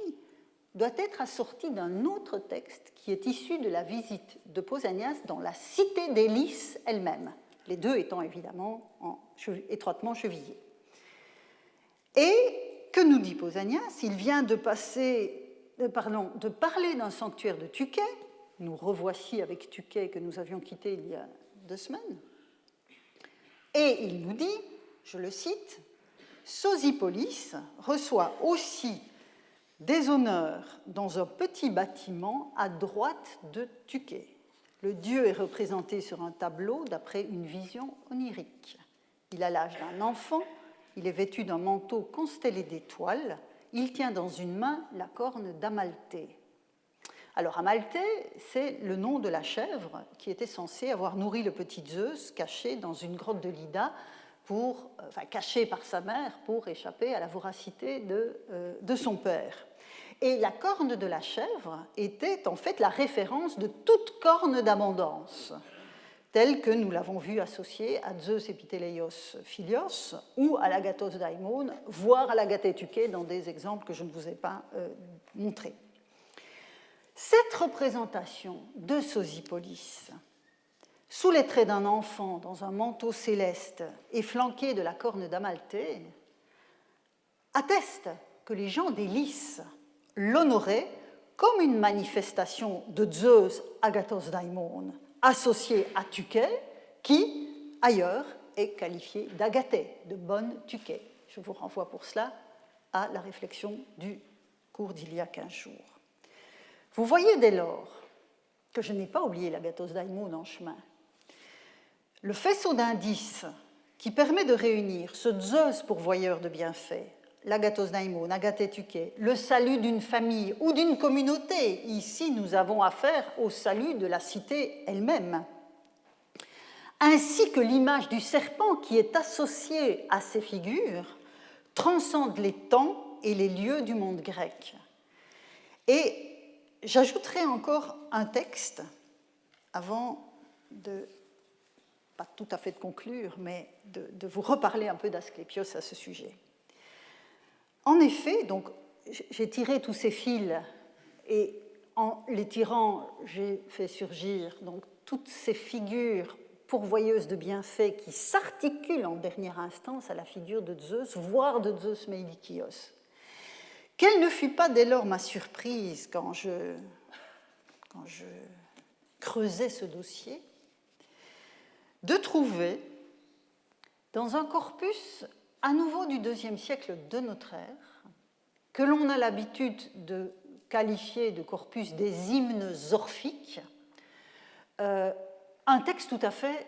doit être assorti d'un autre texte qui est issu de la visite de Pausanias dans la cité d'Élis elle-même, les deux étant évidemment étroitement chevillés. Et que nous dit Pausanias? Il vient de parler d'un sanctuaire de Tuké. Nous revoici avec Tuké que nous avions quitté il y a 2 semaines. Et il nous dit, je le cite, « Sosipolis reçoit aussi des honneurs dans un petit bâtiment à droite de Tuké. Le dieu est représenté sur un tableau d'après une vision onirique. Il a l'âge d'un enfant, il est vêtu d'un manteau constellé d'étoiles, il tient dans une main la corne d'Amalthée. » Alors Amalthée, c'est le nom de la chèvre qui était censée avoir nourri le petit Zeus caché dans une grotte de Lida, caché par sa mère pour échapper à la voracité de son père. Et la corne de la chèvre était en fait la référence de toute corne d'abondance, telle que nous l'avons vu associée à Zeus Epiteleios Philios ou à l'agathos daimon, voire à l'agathé Tuké dans des exemples que je ne vous ai pas montrés. Cette représentation de Sosipolis, sous les traits d'un enfant dans un manteau céleste et flanqué de la corne d'Amalthée, atteste que les gens d'Élis l'honoraient comme une manifestation de Zeus agathos daimon associé à Tuké, qui, ailleurs, est qualifié d'agathé, de bonne Tuké. Je vous renvoie pour cela à la réflexion du cours d'il y a 15 jours. Vous voyez dès lors que je n'ai pas oublié l'agathos daimon en chemin. Le faisceau d'indices qui permet de réunir ce Zeus pourvoyeur de bienfaits, l'agathos daimon, agathé Tuké, le salut d'une famille ou d'une communauté, ici nous avons affaire au salut de la cité elle-même, ainsi que l'image du serpent qui est associée à ces figures, transcende les temps et les lieux du monde grec. Et j'ajouterai encore un texte avant de, pas tout à fait de conclure, mais de vous reparler un peu d'Asclépios à ce sujet. En effet, donc, j'ai tiré tous ces fils et en les tirant, j'ai fait surgir donc, toutes ces figures pourvoyeuses de bienfaits qui s'articulent en dernière instance à la figure de Zeus, voire de Zeus Meilikios. Quelle ne fut pas dès lors ma surprise quand je creusais ce dossier, de trouver dans un corpus à nouveau du IIe siècle de notre ère, que l'on a l'habitude de qualifier de corpus des hymnes orphiques, un texte tout à fait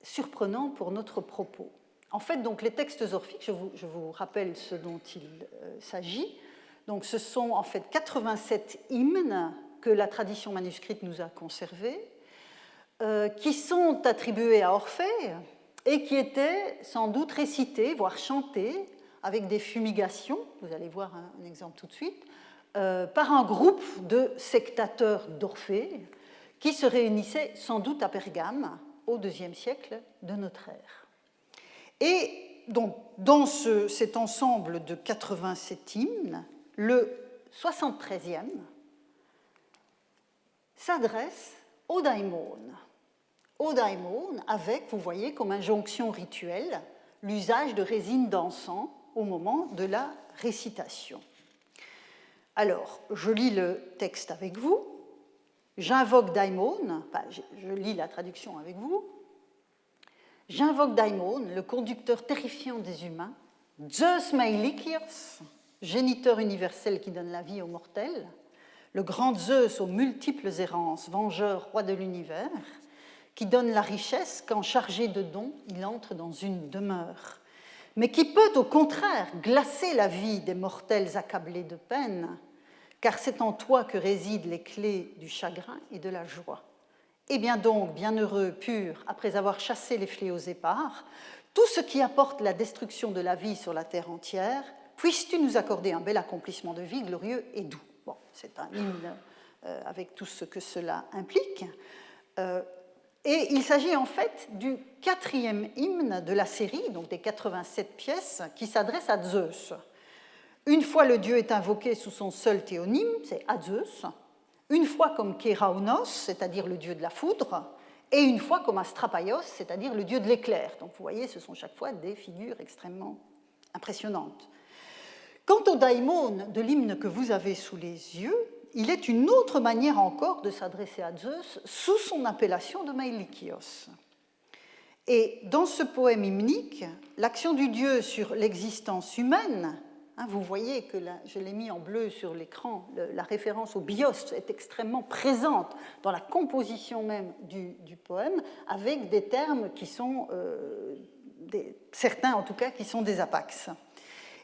surprenant pour notre propos. En fait, donc, les textes orphiques, je vous rappelle ce dont il s'agit. Donc, ce sont en fait 87 hymnes que la tradition manuscrite nous a conservés, qui sont attribués à Orphée et qui étaient sans doute récités, voire chantés, avec des fumigations, vous allez voir un exemple tout de suite, par un groupe de sectateurs d'Orphée qui se réunissaient sans doute à Pergame au IIe siècle de notre ère. Et donc, dans cet ensemble de 87 hymnes, le 73e s'adresse aux daimones. Aux daimones, avec, vous voyez, comme injonction rituelle, l'usage de résine d'encens au moment de la récitation. Alors, je lis le texte avec vous. J'invoque Daimon, enfin, je lis la traduction avec vous. J'invoque Daimon, le conducteur terrifiant des humains, Zeus Meilikios, géniteur universel qui donne la vie aux mortels, le grand Zeus aux multiples errances, vengeur, roi de l'univers, qui donne la richesse quand, chargé de dons, il entre dans une demeure, mais qui peut au contraire glacer la vie des mortels accablés de peine, car c'est en toi que résident les clés du chagrin et de la joie. Eh bien donc, bienheureux, pur, après avoir chassé les fléaux épars, tout ce qui apporte la destruction de la vie sur la terre entière, puisses-tu nous accorder un bel accomplissement de vie glorieux et doux. Bon, c'est un hymne avec tout ce que cela implique. Et il s'agit en fait du 4e hymne de la série, donc des 87 pièces, qui s'adresse à Zeus. Une fois le dieu est invoqué sous son seul théonyme, c'est à Zeus. Une fois comme Kéraonos, c'est-à-dire le dieu de la foudre, et une fois comme Astrapaios, c'est-à-dire le dieu de l'éclair. Donc vous voyez, ce sont chaque fois des figures extrêmement impressionnantes. Quant au daimon de l'hymne que vous avez sous les yeux, il est une autre manière encore de s'adresser à Zeus sous son appellation de Meilikios. Et dans ce poème hymnique, l'action du dieu sur l'existence humaine, vous voyez que je l'ai mis en bleu sur l'écran, la référence au bios est extrêmement présente dans la composition même du poème, avec des termes qui sont, certains en tout cas, qui sont des apax.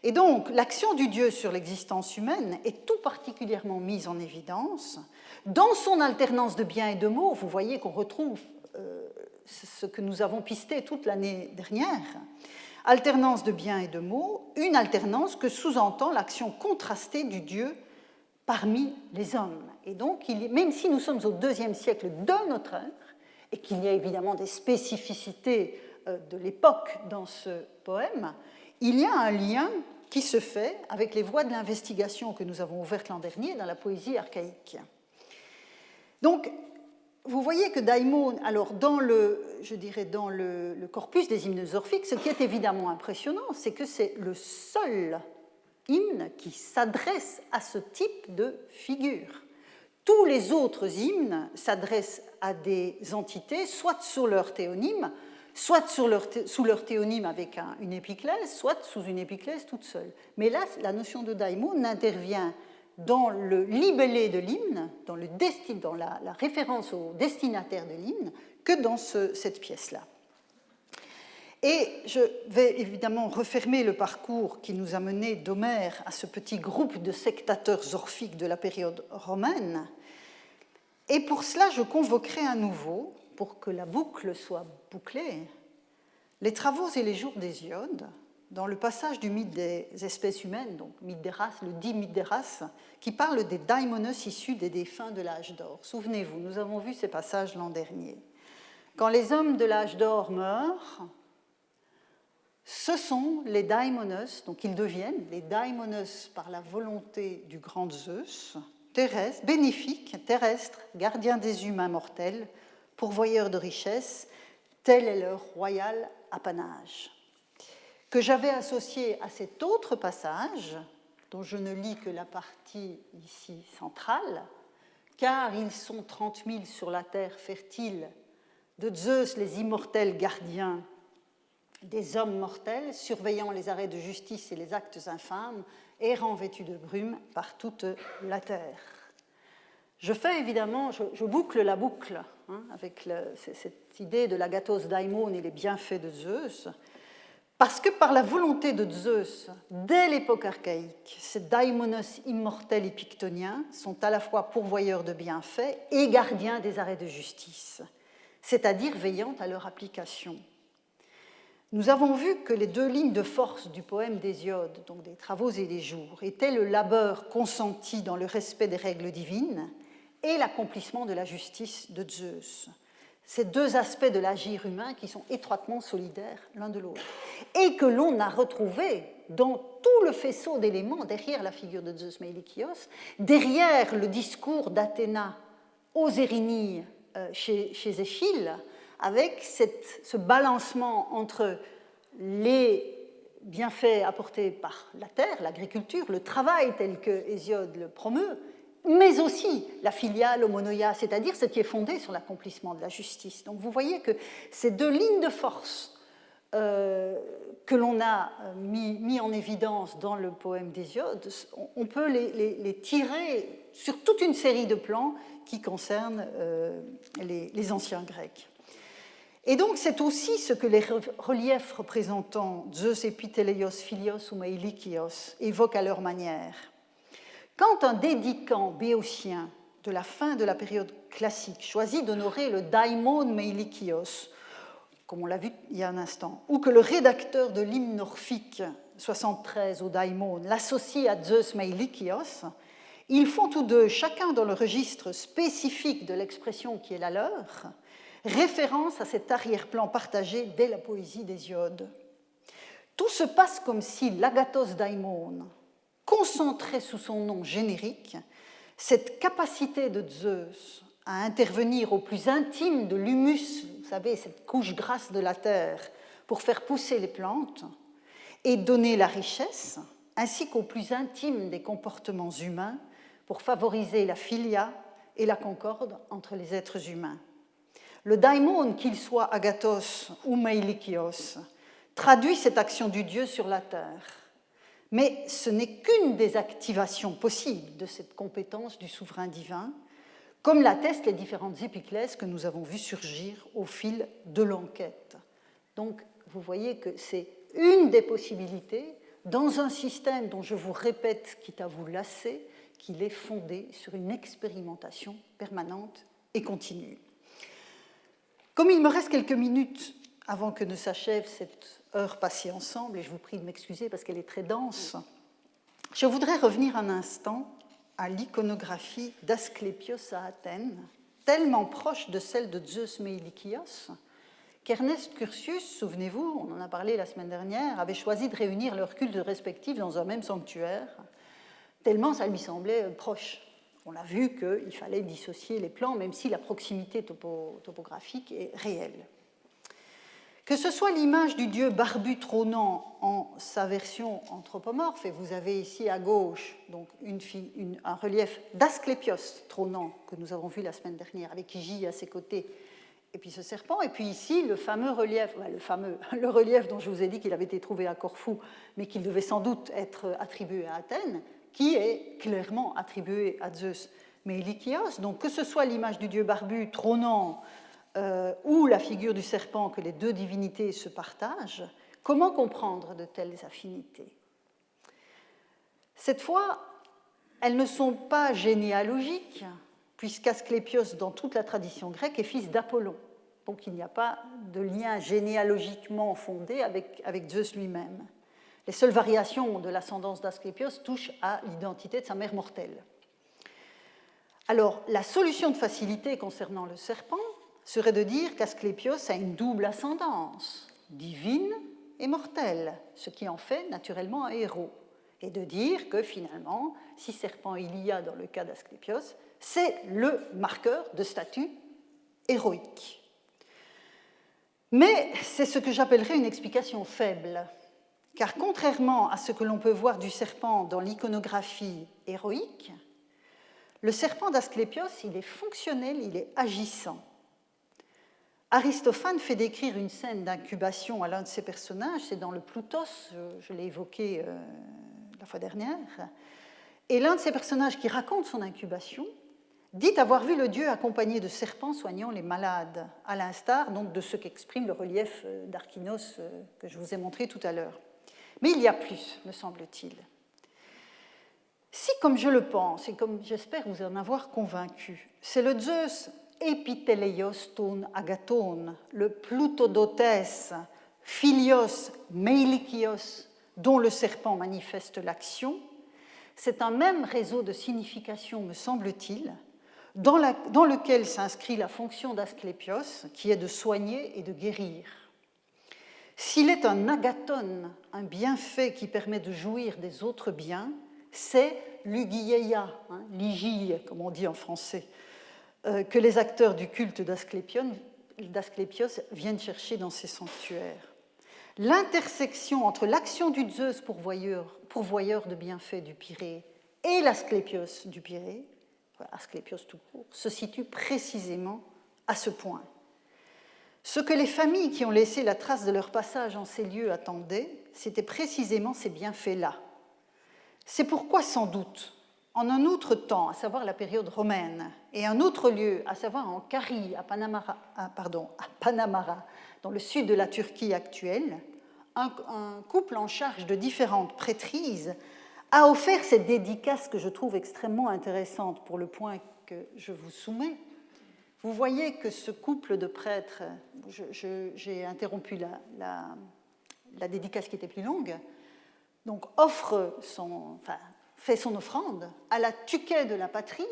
Et donc, l'action du dieu sur l'existence humaine est tout particulièrement mise en évidence. Dans son alternance de biens et de maux, vous voyez qu'on retrouve ce que nous avons pisté toute l'année dernière, alternance de biens et de maux, une alternance que sous-entend l'action contrastée du Dieu parmi les hommes. Et donc, même si nous sommes au IIe siècle de notre ère, et qu'il y a évidemment des spécificités de l'époque dans ce poème, il y a un lien qui se fait avec les voies de l'investigation que nous avons ouvertes l'an dernier dans la poésie archaïque. Donc, vous voyez que daimon, alors dans le corpus des hymnes orphiques, ce qui est évidemment impressionnant, c'est que c'est le seul hymne qui s'adresse à ce type de figure. Tous les autres hymnes s'adressent à des entités, soit sous leur théonyme, soit sous leur théonyme avec une épiclèse, soit sous une épiclèse toute seule. Mais là, la notion de daimon n'intervient dans le libellé de l'hymne, dans la référence au destinataire de l'hymne, que dans cette pièce-là. Et je vais évidemment refermer le parcours qui nous a mené d'Homère à ce petit groupe de sectateurs orphiques de la période romaine. Et pour cela, je convoquerai à nouveau, pour que la boucle soit bouclée, les travaux et les jours d'Hésiode, dans le passage du mythe des espèces humaines, donc mythe des races, le dit mythe des races, qui parle des daimonos issus des défunts de l'âge d'or. Souvenez-vous, nous avons vu ces passages l'an dernier. Quand les hommes de l'âge d'or meurent, ce sont les daimonos, donc ils deviennent les daimonos par la volonté du grand Zeus, terrestres, bénéfiques, terrestres, gardiens des humains mortels, pourvoyeurs de richesses, tel est leur royal apanage. Que j'avais associé à cet autre passage, dont je ne lis que la partie ici centrale, car ils sont 30 000 sur la terre fertile, de Zeus les immortels gardiens des hommes mortels, surveillant les arrêts de justice et les actes infâmes, errant vêtus de brume par toute la terre. Je fais évidemment, je boucle la boucle avec cette idée de l'agathos daimon et les bienfaits de Zeus, parce que par la volonté de Zeus, dès l'époque archaïque, ces daimonos immortels et pictoniens sont à la fois pourvoyeurs de bienfaits et gardiens des arrêts de justice, c'est-à-dire veillant à leur application. Nous avons vu que les deux lignes de force du poème d'Hésiode, donc des travaux et des jours, étaient le labeur consenti dans le respect des règles divines et l'accomplissement de la justice de Zeus. Ces deux aspects de l'agir humain qui sont étroitement solidaires l'un de l'autre et que l'on a retrouvé dans tout le faisceau d'éléments derrière la figure de Zeus Meilikios, derrière le discours d'Athéna aux Érinnies chez Échille, avec ce balancement entre les bienfaits apportés par la terre, l'agriculture, le travail tel que Hésiode le promeut, mais aussi la philia, l'homonoia, c'est-à-dire ce qui est fondé sur l'accomplissement de la justice. Donc vous voyez que ces deux lignes de force que l'on a mis en évidence dans le poème d'Hésiode, on peut les tirer sur toute une série de plans qui concernent les anciens Grecs. Et donc c'est aussi ce que les reliefs représentant Zeus, Epiteleios, Philios ou Meilikios évoquent à leur manière. Quand un dédicant béotien de la fin de la période classique choisit d'honorer le daimon Meilikios, comme on l'a vu il y a un instant, ou que le rédacteur de l'hymne orphique 73 au daimon l'associe à Zeus Meilikios, ils font tous deux, chacun dans le registre spécifique de l'expression qui est la leur, référence à cet arrière-plan partagé dès la poésie d'Hésiode. Tout se passe comme si l'agathos daimon concentrait sous son nom générique cette capacité de Zeus à intervenir au plus intime de l'humus, vous savez, cette couche grasse de la terre, pour faire pousser les plantes et donner la richesse, ainsi qu'au plus intime des comportements humains, pour favoriser la philia et la concorde entre les êtres humains. Le daimon, qu'il soit agathos ou meilikios, traduit cette action du Dieu sur la terre. Mais ce n'est qu'une des activations possibles de cette compétence du souverain divin, comme l'attestent les différentes épiclèses que nous avons vues surgir au fil de l'enquête. Donc, vous voyez que c'est une des possibilités dans un système dont je vous répète, quitte à vous lasser, qu'il est fondé sur une expérimentation permanente et continue. Comme il me reste quelques minutes avant que ne s'achève cette heure passée ensemble, et je vous prie de m'excuser parce qu'elle est très dense, je voudrais revenir un instant à l'iconographie d'Asclépios à Athènes, tellement proche de celle de Zeus Meilikios, qu'Ernest Curtius, souvenez-vous, on en a parlé la semaine dernière, avait choisi de réunir leurs cultes respectifs dans un même sanctuaire, tellement ça lui semblait proche. On a vu qu'il fallait dissocier les plans, même si la proximité topographique est réelle. Que ce soit l'image du dieu barbu trônant en sa version anthropomorphe, et vous avez ici à gauche donc un relief d'Asclépios trônant que nous avons vu la semaine dernière, avec Hygie à ses côtés, et puis ce serpent, et puis ici le fameux relief, le relief dont je vous ai dit qu'il avait été trouvé à Corfou, mais qu'il devait sans doute être attribué à Athènes, qui est clairement attribué à Zeus Meilikios. Donc que ce soit l'image du dieu barbu trônant ou la figure du serpent que les deux divinités se partagent, comment comprendre de telles affinités? Cette fois, elles ne sont pas généalogiques, puisqu'Asclépios, dans toute la tradition grecque, est fils d'Apollon. Donc il n'y a pas de lien généalogiquement fondé avec Zeus lui-même. Les seules variations de l'ascendance d'Asclépios touchent à l'identité de sa mère mortelle. Alors, la solution de facilité concernant le serpent serait de dire qu'Asclépios a une double ascendance, divine et mortelle, ce qui en fait naturellement un héros, et de dire que finalement, si serpent il y a dans le cas d'Asclépios, c'est le marqueur de statut héroïque. Mais c'est ce que j'appellerais une explication faible, car contrairement à ce que l'on peut voir du serpent dans l'iconographie héroïque, le serpent d'Asclépios, il est fonctionnel, il est agissant. Aristophane fait décrire une scène d'incubation à l'un de ses personnages, c'est dans le Ploutos, je l'ai évoqué la fois dernière, et l'un de ces personnages qui raconte son incubation dit avoir vu le dieu accompagné de serpents soignant les malades, à l'instar donc de ce qu'exprime le relief d'Archinos que je vous ai montré tout à l'heure. Mais il y a plus, me semble-t-il. Si, comme je le pense, et comme j'espère vous en avoir convaincu, c'est le Zeus epiteleios ton agathon, le Ploutodotes, philios meilikios, dont le serpent manifeste l'action, c'est un même réseau de signification, me semble-t-il, dans lequel s'inscrit la fonction d'Asclépios, qui est de soigner et de guérir. S'il est un agathon, un bienfait qui permet de jouir des autres biens, c'est l'ugieia, l'igie, comme on dit en français, que les acteurs du culte d'Asclépios viennent chercher dans ces sanctuaires. L'intersection entre l'action du Zeus pourvoyeur de bienfaits du Pirée et l'Asclépios du Pirée, Asclépios tout court, se situe précisément à ce point. Ce que les familles qui ont laissé la trace de leur passage en ces lieux attendaient, c'était précisément ces bienfaits-là. C'est pourquoi, sans doute, en un autre temps, à savoir la période romaine, et un autre lieu, à savoir en Carie, à Panamara, dans le sud de la Turquie actuelle, un couple en charge de différentes prêtrises a offert cette dédicace que je trouve extrêmement intéressante pour le point que je vous soumets. Vous voyez que ce couple de prêtres, j'ai interrompu la dédicace qui était plus longue, donc fait son offrande à la Tuké de la patrie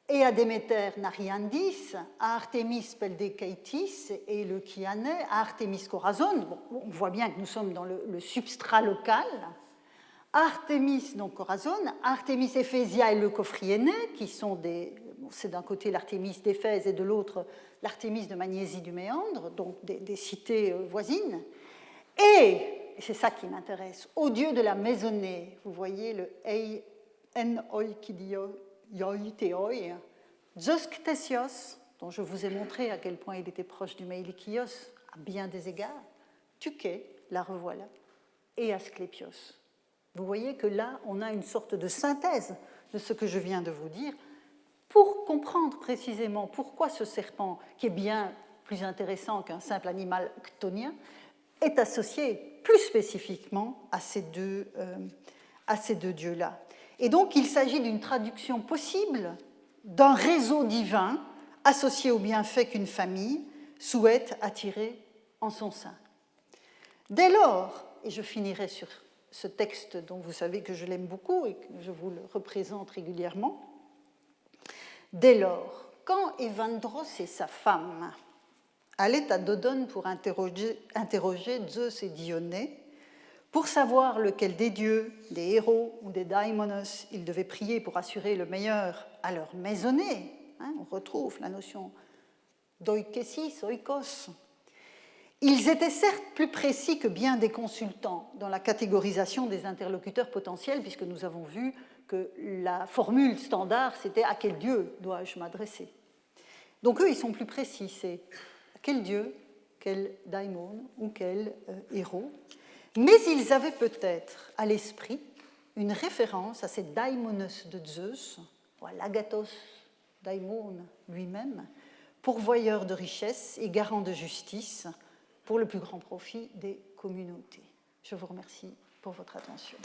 et à Déméter Nariandis, à Artémis Peldekaitis et le Kiané, à Artémis Corazon. Bon, on voit bien que nous sommes dans le substrat local. Artémis, donc Corazon, Artémis Éphésia et le Cophryénée, qui sont c'est d'un côté l'Artémis d'Éphèse et de l'autre l'Artémis de Magnésie du Méandre, donc des cités voisines. Et c'est ça qui m'intéresse, au dieu de la maisonnée, vous voyez le en oikidioi, Zeus Ctesios, dont je vous ai montré à quel point il était proche du Meilikios à bien des égards, Tuké, la revoilà, et Asclépios. Vous voyez que là, on a une sorte de synthèse de ce que je viens de vous dire pour comprendre précisément pourquoi ce serpent, qui est bien plus intéressant qu'un simple animal chtonien, est associé plus spécifiquement à ces deux dieux-là. Et donc, il s'agit d'une traduction possible d'un réseau divin associé au bienfait qu'une famille souhaite attirer en son sein. Dès lors, et je finirai sur ce texte dont vous savez que je l'aime beaucoup et que je vous le représente régulièrement, dès lors, quand Évandros et sa femme allaient à Dodone pour interroger Zeus et Dionée, pour savoir lequel des dieux, des héros ou des daimonos ils devaient prier pour assurer le meilleur à leur maisonnée, on retrouve la notion d'oikesis, oikos. Ils étaient certes plus précis que bien des consultants dans la catégorisation des interlocuteurs potentiels, puisque nous avons vu que la formule standard, c'était « à quel dieu dois-je m'adresser ?» Donc eux, ils sont plus précis, c'est « à quel dieu, quel daimon ou quel héros ?» Mais ils avaient peut-être à l'esprit une référence à ces daimonos de Zeus, ou à l'agathos daimon lui-même, pourvoyeur de richesse et garant de justice pour le plus grand profit des communautés. Je vous remercie pour votre attention.